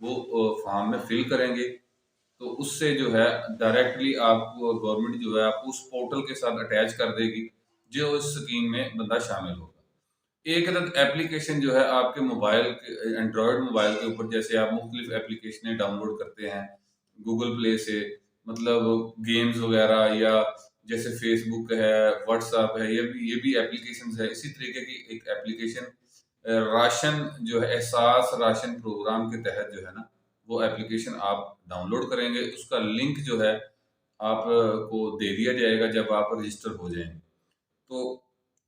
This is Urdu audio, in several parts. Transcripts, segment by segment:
وہ فارم میں فل کریں گے تو اس سے جو ہے ڈائریکٹلی آپ کو گورنمنٹ جو ہے آپ کو اس پورٹل کے ساتھ اٹیچ کر دے گی جو اس اسکیم میں بندہ شامل ہوگا۔ ایک عدد ایپلیکیشن جو ہے آپ کے موبائل کے اینڈرائڈ موبائل کے اوپر، جیسے آپ مختلف ایپلیکیشنیں ڈاؤن لوڈ کرتے ہیں گوگل پلے سے، مطلب گیمز وغیرہ، یا جیسے فیس بک ہے، واٹس ایپ ہے، یہ بھی ایپلیکیشنز ہے۔ اسی طریقے کی ایک ایپلیکیشن راشن جو ہے، احساس راشن پروگرام کے تحت جو ہے نا، وہ ایپلیکیشن آپ ڈاؤن لوڈ کریں گے، اس کا لنک جو ہے آپ کو دے دیا جائے گا جب آپ رجسٹر ہو جائیں گے۔ تو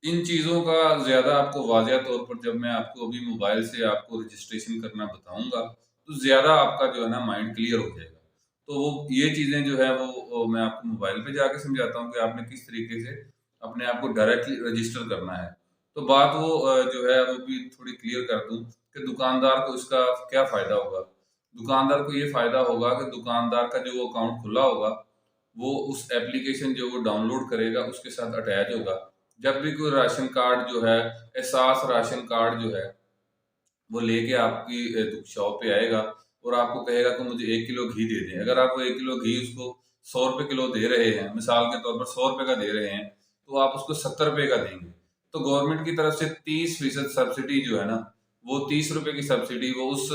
ان چیزوں کا زیادہ آپ کو واضح طور پر جب میں آپ کو ابھی موبائل سے آپ کو رجسٹریشن کرنا بتاؤں گا تو زیادہ آپ کا جو ہے نا مائنڈ کلیئر ہو جائے گا۔ تو وہ یہ چیزیں جو ہے وہ میں آپ کو موبائل پہ جا کے سمجھاتا ہوں کہ آپ نے کس طریقے سے اپنے آپ کو ڈائریکٹلی رجسٹر کرنا ہے۔ تو بات وہ جو ہے وہ بھی تھوڑی کلیئر کر دوں کہ دکاندار کو اس کا کیا فائدہ ہوگا۔ دکاندار کو یہ فائدہ ہوگا کہ دکاندار کا جو اکاؤنٹ کھلا ہوگا وہ اس ایپلیکیشن جو وہ ڈاؤن لوڈ کرے گا اس کے ساتھ اٹیچ ہوگا۔ جب بھی کوئی راشن کارڈ جو ہے، احساس راشن کارڈ جو ہے وہ لے کے آپ کی شاپ پہ آئے گا اور آپ کو کہے گا کہ مجھے 1 کلو گھی دے دیں، اگر آپ وہ 1 کلو گھی اس کو 100 روپے کلو دے رہے ہیں، مثال کے طور پر 100 روپے کا دے رہے ہیں، تو آپ اس کو 70 روپے کا دیں گے۔ تو گورنمنٹ کی طرف سے 30% سبسڈی جو ہے نا، وہ 30 روپے کی سبسڈی وہ اس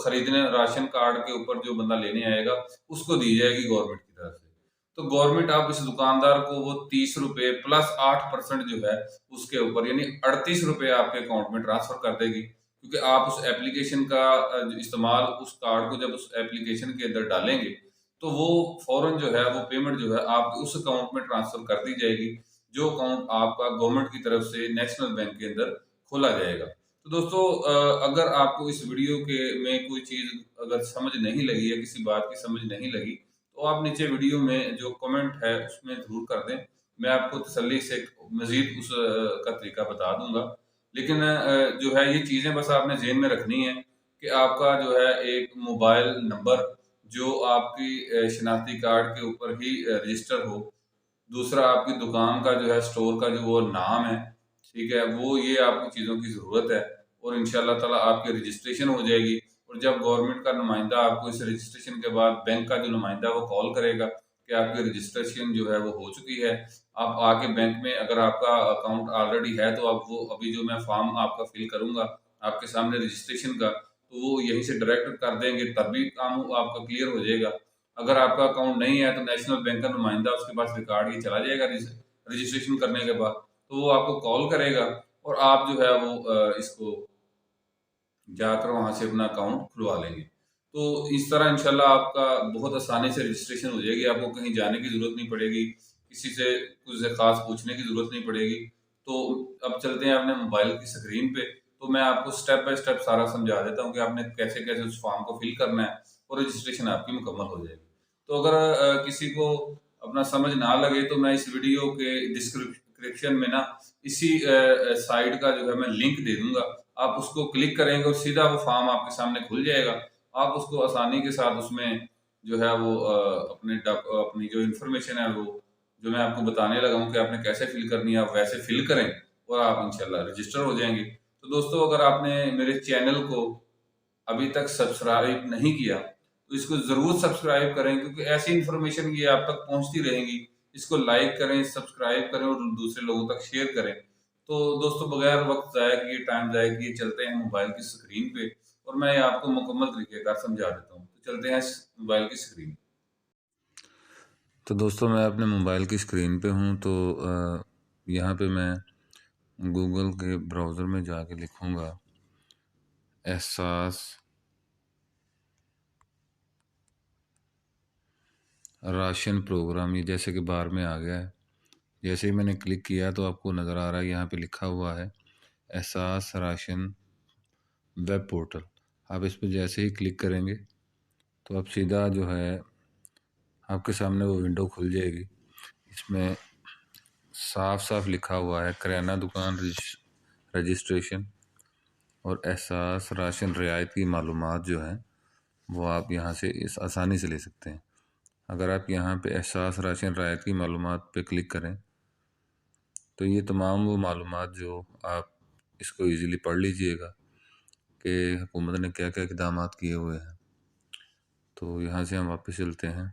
خریدنے راشن کارڈ کے اوپر جو بندہ لینے آئے گا اس کو دی جائے گی گورنمنٹ کی طرف سے۔ تو گورنمنٹ آپ اس دکاندار کو وہ 30 روپے پلس 8% جو ہے اس کے اوپر، یعنی 38 روپے آپ کے اکاؤنٹ میں ٹرانسفر کر دے گی، کیونکہ آپ اس ایپلیکیشن کا استعمال، اس کارڈ کو جب اس ایپلیکیشن کے اندر ڈالیں گے تو وہ فوراً جو ہے وہ پیمنٹ جو ہے آپ کے اس اکاؤنٹ میں ٹرانسفر کر دی جائے گی، جو اکاؤنٹ آپ کا گورنمنٹ کی طرف سے نیشنل بینک کے اندر کھولا جائے گا۔ تو دوستو، اگر آپ کو اس ویڈیو کے میں کوئی چیز اگر سمجھ نہیں لگی ہے، کسی بات کی سمجھ نہیں لگی، تو آپ نیچے ویڈیو میں جو کمنٹ ہے اس میں ضرور کر دیں، میں آپ کو تسلی سے مزید اس کا طریقہ بتا دوں گا۔ لیکن جو ہے یہ چیزیں بس آپ نے ذہن میں رکھنی ہے کہ آپ کا جو ہے ایک موبائل نمبر جو آپ کی شناختی کارڈ کے اوپر ہی رجسٹر ہو، دوسرا آپ کی دکان کا جو ہے اسٹور کا جو وہ نام ہے، ٹھیک ہے، وہ یہ آپ کی چیزوں کی ضرورت ہے، اور انشاءاللہ تعالیٰ آپ کی رجسٹریشن ہو جائے گی۔ اور جب گورنمنٹ کا نمائندہ آپ کو اس رجسٹریشن کے بعد، بینک کا جو نمائندہ وہ کال کرے گا کہ آپ کی رجسٹریشن جو ہے وہ ہو چکی ہے، آپ آ کے بینک میں، اگر آپ کا اکاؤنٹ آلریڈی ہے تو آپ وہ ابھی جو میں فارم آپ کا فل کروں گا آپ کے سامنے رجسٹریشن کا، تو وہ یہیں سے ڈائریکٹ کر دیں گے، تب بھی کام آپ کا کلیئر ہو جائے گا۔ اگر آپ کا اکاؤنٹ نہیں ہے تو نیشنل بینک کا نمائندہ اس کے پاس ریکارڈ یہ چلا جائے گا رجسٹریشن کرنے کے بعد، تو وہ آپ کو کال کرے گا اور آپ جو ہے وہ اس کو جا کر وہاں سے اپنا اکاؤنٹ کھلوا لیں گے۔ تو اس طرح انشاءاللہ آپ کا بہت آسانی سے رجسٹریشن ہو جائے گی، آپ کو کہیں جانے کی ضرورت نہیں پڑے گی، کسی سے کچھ خاص پوچھنے کی ضرورت نہیں پڑے گی۔ تو اب چلتے ہیں اپنے موبائل کی اسکرین پہ، تو میں آپ کو سٹیپ بائی سٹیپ سارا سمجھا دیتا ہوں کہ آپ نے کیسے کیسے اس فارم کو فل کرنا ہے اور رجسٹریشن آپ کی مکمل ہو جائے گی۔ تو اگر کسی کو اپنا سمجھ نہ لگے تو میں اس ویڈیو کے ڈسکرپشن میں نا اسی سائٹ کا جو ہے میں لنک دے دوں گا، آپ اس کو کلک کریں گے اور سیدھا وہ فارم آپ کے سامنے کھل جائے گا۔ آپ اس کو آسانی کے ساتھ اس میں جو ہے وہ اپنی جو انفارمیشن ہے وہ جو میں آپ کو بتانے لگا ہوں کہ آپ نے کیسے فل کرنی ہے، آپ ویسے فل کریں اور آپ انشاءاللہ رجسٹر ہو جائیں گے۔ تو دوستو، اگر آپ نے میرے چینل کو ابھی تک سبسکرائب نہیں کیا تو اس کو ضرور سبسکرائب کریں، کیونکہ ایسی انفارمیشن یہ آپ تک پہنچتی رہیں گی۔ اس کو لائک کریں، سبسکرائب کریں اور دوسرے لوگوں تک شیئر کریں۔ تو دوستو، بغیر وقت ضائع کیے، ٹائم ضائع کیے، چلتے ہیں موبائل کی اسکرین پہ اور میں آپ کو مکمل طریقے کار سمجھا دیتا ہوں۔ تو چلتے ہیں موبائل کی اسکرین۔ تو دوستو، میں اپنے موبائل کی اسکرین پہ ہوں، تو یہاں پہ میں گوگل کے براؤزر میں جا کے لکھوں گا احساس راشن پروگرام، یہ جیسے کہ بار میں آ گیا ہے۔ جیسے ہی میں نے کلک کیا تو آپ کو نظر آ رہا ہے یہاں پہ لکھا ہوا ہے احساس راشن ویب پورٹل۔ آپ اس پہ جیسے ہی کلک کریں گے تو اب سیدھا جو ہے آپ کے سامنے وہ ونڈو کھل جائے گی۔ اس میں صاف صاف لکھا ہوا ہے کریانہ دکان رجسٹریشن اور احساس راشن رعایت کی معلومات جو ہیں وہ آپ یہاں سے آسانی سے لے سکتے ہیں۔ اگر آپ یہاں پہ احساس راشن رعایت کی معلومات پہ کلک کریں تو یہ تمام وہ معلومات جو آپ اس کو ایزیلی پڑھ لیجئے گا کہ حکومت نے کیا کیا اقدامات کیے ہوئے ہیں۔ تو یہاں سے ہم واپس چلتے ہیں۔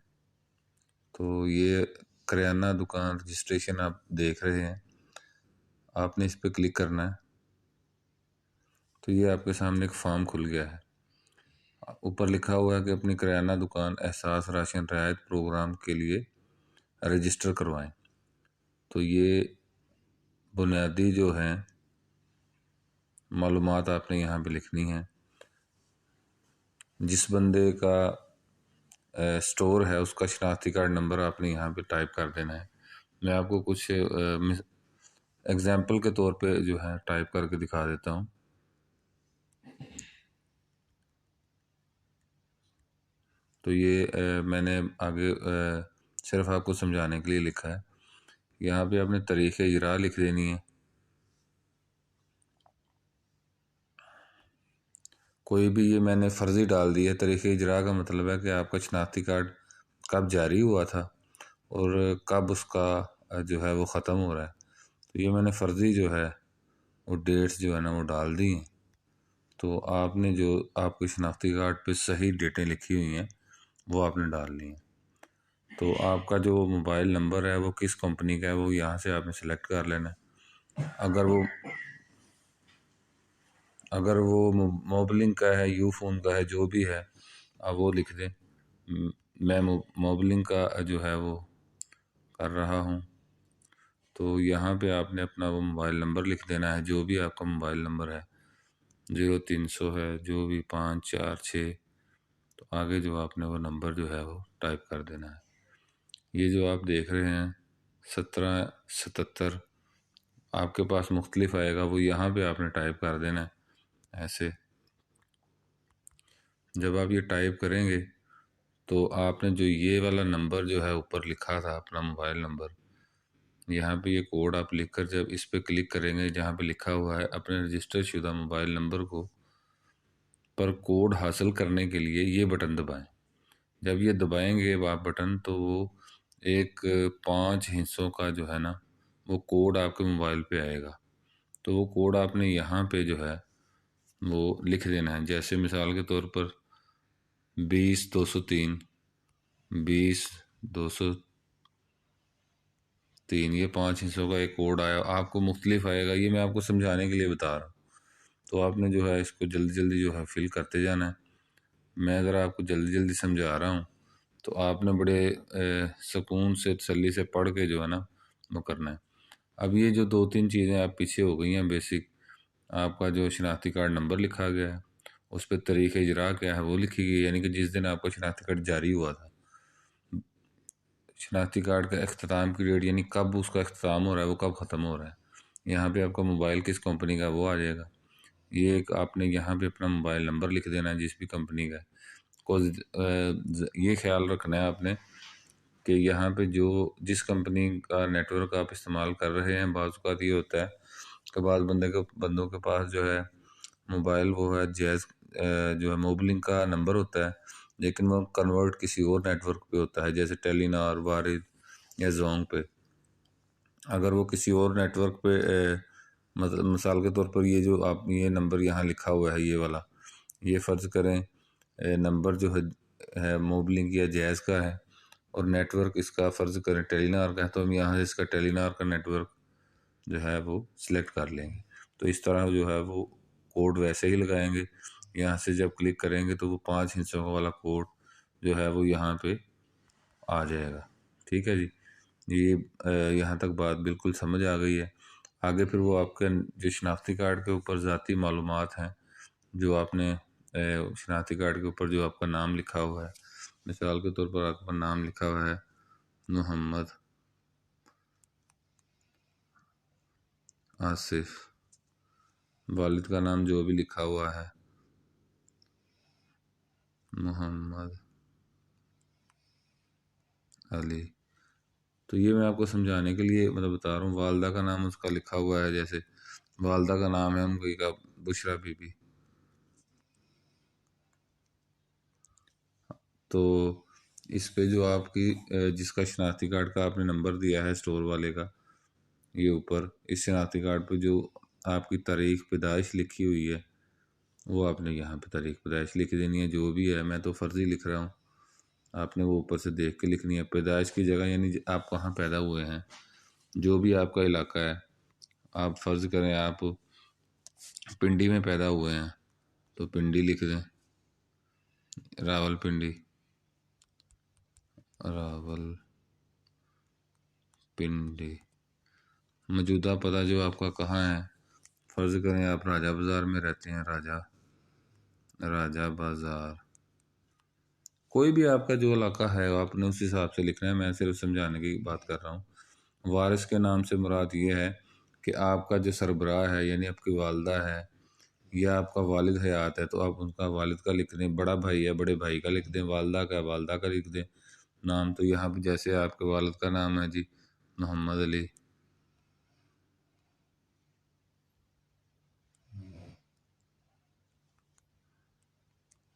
تو یہ کریانہ دکان رجسٹریشن آپ دیکھ رہے ہیں، آپ نے اس پہ کلک کرنا ہے۔ تو یہ آپ کے سامنے ایک فارم کھل گیا ہے، اوپر لکھا ہوا ہے کہ اپنی کریانہ دکان احساس راشن رعایت پروگرام کے لیے رجسٹر کروائیں۔ تو یہ بنیادی جو ہیں معلومات آپ نے یہاں پہ لکھنی ہیں۔ جس بندے کا سٹور ہے اس کا شناختی کارڈ نمبر آپ نے یہاں پہ ٹائپ کر دینا ہے۔ میں آپ کو کچھ ایگزامپل کے طور پہ جو ہے ٹائپ کر کے دکھا دیتا ہوں۔ تو یہ میں نے آگے صرف آپ کو سمجھانے کے لیے لکھا ہے۔ یہاں پہ آپ نے تاریخ اجرا لکھ دینی ہے۔ کوئی بھی یہ میں نے فرضی ڈال دی ہے۔ تاریخ اجرا کا مطلب ہے کہ آپ کا شناختی کارڈ کب جاری ہوا تھا اور کب اس کا جو ہے وہ ختم ہو رہا ہے۔ تو یہ میں نے فرضی جو ہے وہ ڈیٹس جو ہے نا وہ ڈال دی ہیں۔ تو آپ نے جو آپ کے شناختی کارڈ پہ صحیح ڈیٹیں لکھی ہوئی ہیں وہ آپ نے ڈال لی ہیں۔ تو آپ کا جو موبائل نمبر ہے وہ کس کمپنی کا ہے وہ یہاں سے آپ نے سلیکٹ کر لینا ہے۔ اگر وہ موبلنگ کا ہے، یو فون کا ہے، جو بھی ہے آپ وہ لکھ دیں۔ میں موبلنگ کا جو ہے وہ کر رہا ہوں۔ تو یہاں پہ آپ نے اپنا وہ موبائل نمبر لکھ دینا ہے، جو بھی آپ کا موبائل نمبر ہے، 0300 ہے، جو بھی 546، تو آگے جو آپ نے وہ نمبر جو ہے وہ ٹائپ کر دینا ہے۔ یہ جو آپ دیکھ رہے ہیں 1777 آپ کے پاس مختلف آئے گا، وہ یہاں پہ آپ نے ٹائپ کر دینا ہے ایسے۔ جب آپ یہ ٹائپ کریں گے تو آپ نے جو یہ والا نمبر جو ہے اوپر لکھا تھا اپنا موبائل نمبر، یہاں پہ یہ کوڈ آپ لکھ کر جب اس پہ کلک کریں گے جہاں پہ لکھا ہوا ہے اپنے رجسٹر شدہ موبائل نمبر کو پر کوڈ حاصل کرنے کے لیے یہ بٹن دبائیں۔ جب یہ دبائیں گے آپ بٹن تو وہ ایک 5 ہندسوں کا جو ہے نا وہ کوڈ آپ کے موبائل پہ آئے گا۔ تو وہ کوڈ آپ نے یہاں پہ جو ہے وہ لکھ دینا ہے۔ جیسے مثال کے طور پر 20203 20203 یہ 5 ہندسوں کا ایک کوڈ آیا، آپ کو مختلف آئے گا۔ یہ میں آپ کو سمجھانے کے لیے بتا رہا ہوں۔ تو آپ نے جو ہے اس کو جلدی جلدی جو ہے فل کرتے جانا ہے۔ میں اگر آپ کو جلدی جلدی سمجھا رہا ہوں تو آپ نے بڑے سکون سے تسلی سے پڑھ کے جو ہے نا وہ کرنا ہے۔ اب یہ جو 2-3 چیزیں آپ پیچھے ہو گئی ہیں بیسک، آپ کا جو شناختی کارڈ نمبر لکھا گیا ہے، اس پہ تاریخ اجرا کیا ہے وہ لکھی گئی، یعنی کہ جس دن آپ کا شناختی کارڈ جاری ہوا تھا، شناختی کارڈ کا اختتام کی ڈیٹ، یعنی کب اس کا اختتام ہو رہا ہے، وہ کب ختم ہو رہا ہے۔ یہاں پہ آپ کا موبائل کس کمپنی کا وہ آ جائے گا۔ یہ ایک آپ نے یہاں پہ اپنا موبائل نمبر لکھ دینا ہے جس بھی کمپنی کا ہے۔ یہ خیال رکھنا ہے آپ نے کہ یہاں پہ جس کمپنی کا نیٹ ورک آپ استعمال کر رہے ہیں، بعض اوقات یہ ہوتا ہے کہ بعض بندوں کے پاس جو ہے موبائل وہ ہے جیز جو ہے موبلنگ کا نمبر ہوتا ہے، لیکن وہ کنورٹ کسی اور نیٹ ورک پہ ہوتا ہے، جیسے ٹیلی نار، وارد یا زونگ پہ۔ اگر وہ کسی اور نیٹ ورک پہ مثال کے طور پر یہ جو آپ یہ نمبر یہاں لکھا ہوا ہے یہ والا، یہ فرض کریں نمبر جو ہے موبلنگ یا جیز کا ہے اور نیٹ ورک اس کا فرض کریں ٹیلی نار کا ہے، تو ہم یہاں سے اس کا ٹیلی نار کا نیٹ ورک جو ہے وہ سلیکٹ کر لیں گے۔ تو اس طرح جو ہے وہ کوڈ ویسے ہی لگائیں گے۔ یہاں سے جب کلک کریں گے تو وہ 5 ہندسوں والا کوڈ جو ہے وہ یہاں پہ آ جائے گا۔ ٹھیک ہے جی، یہ یہاں تک بات بالکل سمجھ آ گئی ہے۔ آگے پھر وہ آپ کے جو شناختی کارڈ کے اوپر ذاتی معلومات ہیں، جو آپ نے شناختی کارڈ کے اوپر جو آپ کا نام لکھا ہوا ہے، مثال کے طور پر آپ کا نام لکھا ہوا ہے محمد آصف، والد کا نام جو بھی لکھا ہوا ہے محمد علی۔ تو یہ میں آپ کو سمجھانے کے لیے بتا رہا ہوں۔ والدہ کا نام اس کا لکھا ہوا ہے، جیسے والدہ کا نام ہے ان کا بشرا بی بی، تو اس پہ جو آپ کی جس کا شناختی کارڈ کا آپ نے نمبر دیا ہے اسٹور والے کا، یہ اوپر اس شناختی کارڈ پہ جو آپ کی تاریخ پیدائش لکھی ہوئی ہے وہ آپ نے یہاں پہ تاریخ پیدائش لکھ دینی ہے، جو بھی ہے۔ میں تو فرضی لکھ رہا ہوں، آپ نے وہ اوپر سے دیکھ کے لکھنی ہے۔ پیدائش کی جگہ یعنی آپ کہاں پیدا ہوئے ہیں، جو بھی آپ کا علاقہ ہے۔ آپ فرض کریں آپ پنڈی میں پیدا ہوئے ہیں تو پنڈی لکھ دیں، راول پنڈی، راول پنڈی۔ موجودہ پتہ جو آپ کا کہاں ہے، فرض کریں آپ راجہ بازار میں رہتے ہیں، راجہ بازار۔ کوئی بھی آپ کا جو علاقہ ہے آپ نے اس حساب سے لکھنا ہے، میں صرف سمجھانے کی بات کر رہا ہوں۔ وارث کے نام سے مراد یہ ہے کہ آپ کا جو سربراہ ہے یعنی آپ کی والدہ ہے یا آپ کا والد حیات ہے تو آپ ان کا والد کا لکھ دیں، بڑا بھائی ہے بڑے بھائی کا لکھ دیں، والدہ کا والدہ کا لکھ دیں نام۔ تو یہاں پہ جیسے آپ کے والد کا نام ہے جی محمد علی،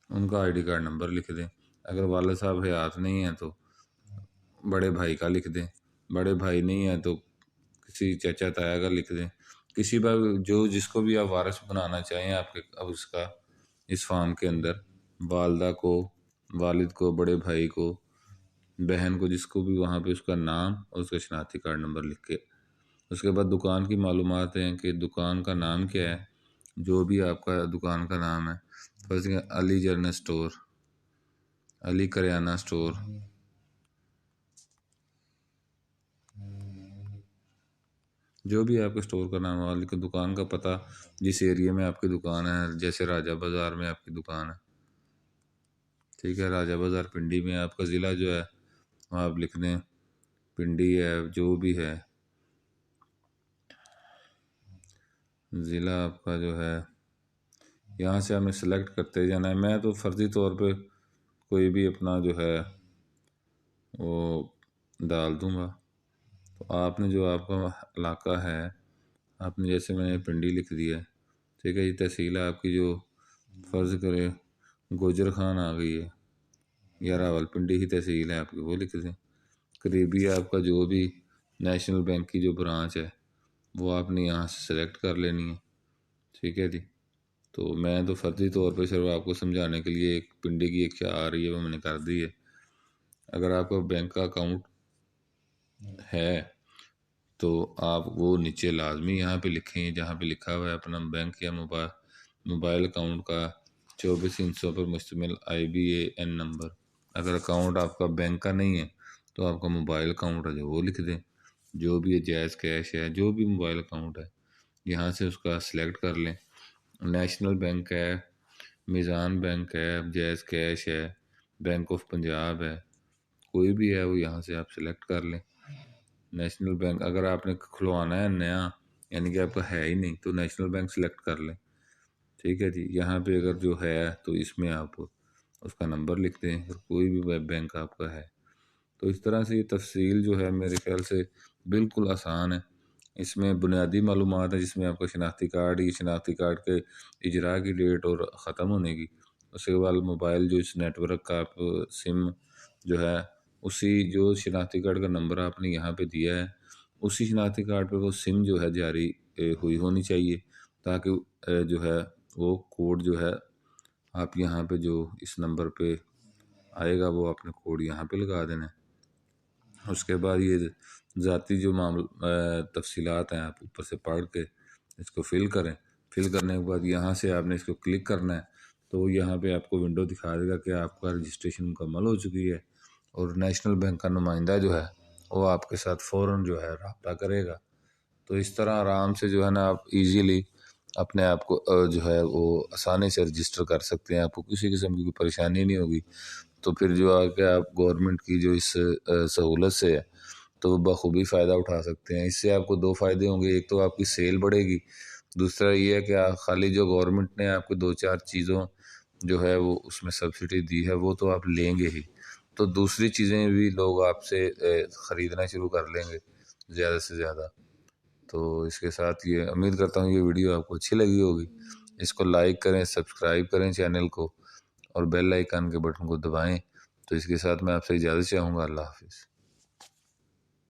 ان کا آئی ڈی کارڈ نمبر لکھ دیں۔ اگر والد صاحب حیات نہیں ہیں تو بڑے بھائی کا لکھ دیں، بڑے بھائی نہیں ہیں تو کسی چچا تایا کا لکھ دیں، کسی بار جو جس کو بھی آپ وارث بنانا چاہیں آپ کے اب اس کا اس فارم کے اندر، والدہ کو، والد کو، بڑے بھائی کو، بہن کو، جس کو بھی، وہاں پہ اس کا نام اور اس کا شناختی کارڈ نمبر لکھ کے۔ اس کے بعد دکان کی معلومات ہیں کہ دکان کا نام کیا ہے، جو بھی آپ کا دکان کا نام ہے، فرض علی جنرل اسٹور، علی کریانہ اسٹور، جو بھی آپ کے اسٹور کا نام ہے، لیکن دکان کا پتہ جس ایریے میں آپ کی دکان ہے، جیسے راجہ بازار میں آپ کی دکان ہے، ٹھیک ہے، راجہ بازار پنڈی میں آپ کا ضلع جو ہے وہ آپ لکھ دیں پنڈی ہے، جو بھی ہے ضلع آپ کا جو ہے، یہاں سے ہمیں سلیکٹ کرتے جانا ہے۔ میں تو فرضی طور پہ کوئی بھی اپنا جو ہے وہ ڈال دوں گا۔ تو آپ نے جو آپ کا علاقہ ہے، آپ نے جیسے میں نے پنڈی لکھ دیا ہے، ٹھیک ہے جی، تحصیل آپ کی جو فرض کرے گوجر خان آ گئی ہے یا راول پنڈی ہی تحصیل ہے آپ کی، وہ لکھ دیں۔ قریبی آپ کا جو بھی نیشنل بینک کی جو برانچ ہے وہ آپ نے یہاں سے سلیکٹ کر لینی ہے، ٹھیک ہے جی۔ تو میں تو فرضی طور پہ صرف آپ کو سمجھانے کے لیے ایک پنڈی کی ایک آ رہی ہے وہ میں نے کر دی ہے۔ اگر آپ کا بینک کا اکاؤنٹ ہے تو آپ وہ نیچے لازمی یہاں پہ لکھیں، جہاں پہ لکھا ہوا ہے اپنا بینک یا موبائل اکاؤنٹ کا 24 ہندسوں پر مشتمل IBAN نمبر۔ اگر اکاؤنٹ آپ کا بینک کا نہیں ہے تو آپ کا موبائل اکاؤنٹ ہے جو وہ لکھ دیں، جو بھی جائز کیش ہے، جو بھی موبائل اکاؤنٹ ہے یہاں سے اس کا سلیکٹ کر لیں۔ نیشنل بینک ہے، میزان بینک ہے، جائز کیش ہے، بینک آف پنجاب ہے، کوئی بھی ہے وہ یہاں سے آپ سلیکٹ کر لیں۔ نیشنل بینک اگر آپ نے کھلوانا ہے نیا، یعنی کہ آپ کا ہے ہی نہیں، تو نیشنل بینک سلیکٹ کر لیں، ٹھیک ہے جی۔ یہاں پہ اگر جو ہے تو اس میں آپ اس کا نمبر لکھ دیں، اگر کوئی بھی بینک آپ کا ہے تو۔ اس طرح سے یہ تفصیل جو ہے میرے خیال سے بالکل آسان ہے۔ اس میں بنیادی معلومات ہے جس میں آپ کا شناختی کارڈ، یہ شناختی کارڈ کے اجرا کی ڈیٹ اور ختم ہونے کی، اس کے بعد موبائل جو اس نیٹ ورک کا آپ سم جو ہے، اسی جو شناختی کارڈ کا نمبر آپ نے یہاں پہ دیا ہے اسی شناختی کارڈ پہ وہ سم جو ہے جاری ہوئی ہونی چاہیے، تاکہ جو ہے وہ کوڈ جو ہے آپ یہاں پہ جو اس نمبر پہ آئے گا وہ آپ نے کوڈ یہاں پہ لگا دینا ہے۔ اس کے بعد یہ ذاتی جو تفصیلات ہیں آپ اوپر سے پڑھ کے اس کو فل کریں، فل کرنے کے بعد یہاں سے آپ نے اس کو کلک کرنا ہے تو یہاں پہ آپ کو ونڈو دکھا دے گا کہ آپ کا رجسٹریشن مکمل ہو چکی ہے، اور نیشنل بینک کا نمائندہ جو ہے وہ آپ کے ساتھ فوراً جو ہے رابطہ کرے گا۔ تو اس طرح آرام سے جو ہے نا آپ ایزیلی اپنے آپ کو جو ہے وہ آسانی سے رجسٹر کر سکتے ہیں، آپ کو کسی قسم کی کوئی پریشانی نہیں ہوگی۔ تو پھر جو کہ آپ گورنمنٹ کی جو اس سہولت سے ہے تو وہ بخوبی فائدہ اٹھا سکتے ہیں۔ اس سے آپ کو دو فائدے ہوں گے، ایک تو آپ کی سیل بڑھے گی، دوسرا یہ ہے کہ خالی جو گورنمنٹ نے آپ کو 2-4 چیزوں جو ہے وہ اس میں سبسڈی دی ہے وہ تو آپ لیں گے ہی، تو دوسری چیزیں بھی لوگ آپ سے خریدنا شروع کر لیں گے زیادہ سے زیادہ۔ تو اس کے ساتھ یہ امید کرتا ہوں یہ ویڈیو آپ کو اچھی لگی ہوگی، اس کو لائک کریں، سبسکرائب کریں چینل کو، اور بیل آئیکن کے بٹن کو دبائیں۔ تو اس کے ساتھ میں آپ سے اجازت چاہوں گا، اللہ حافظ۔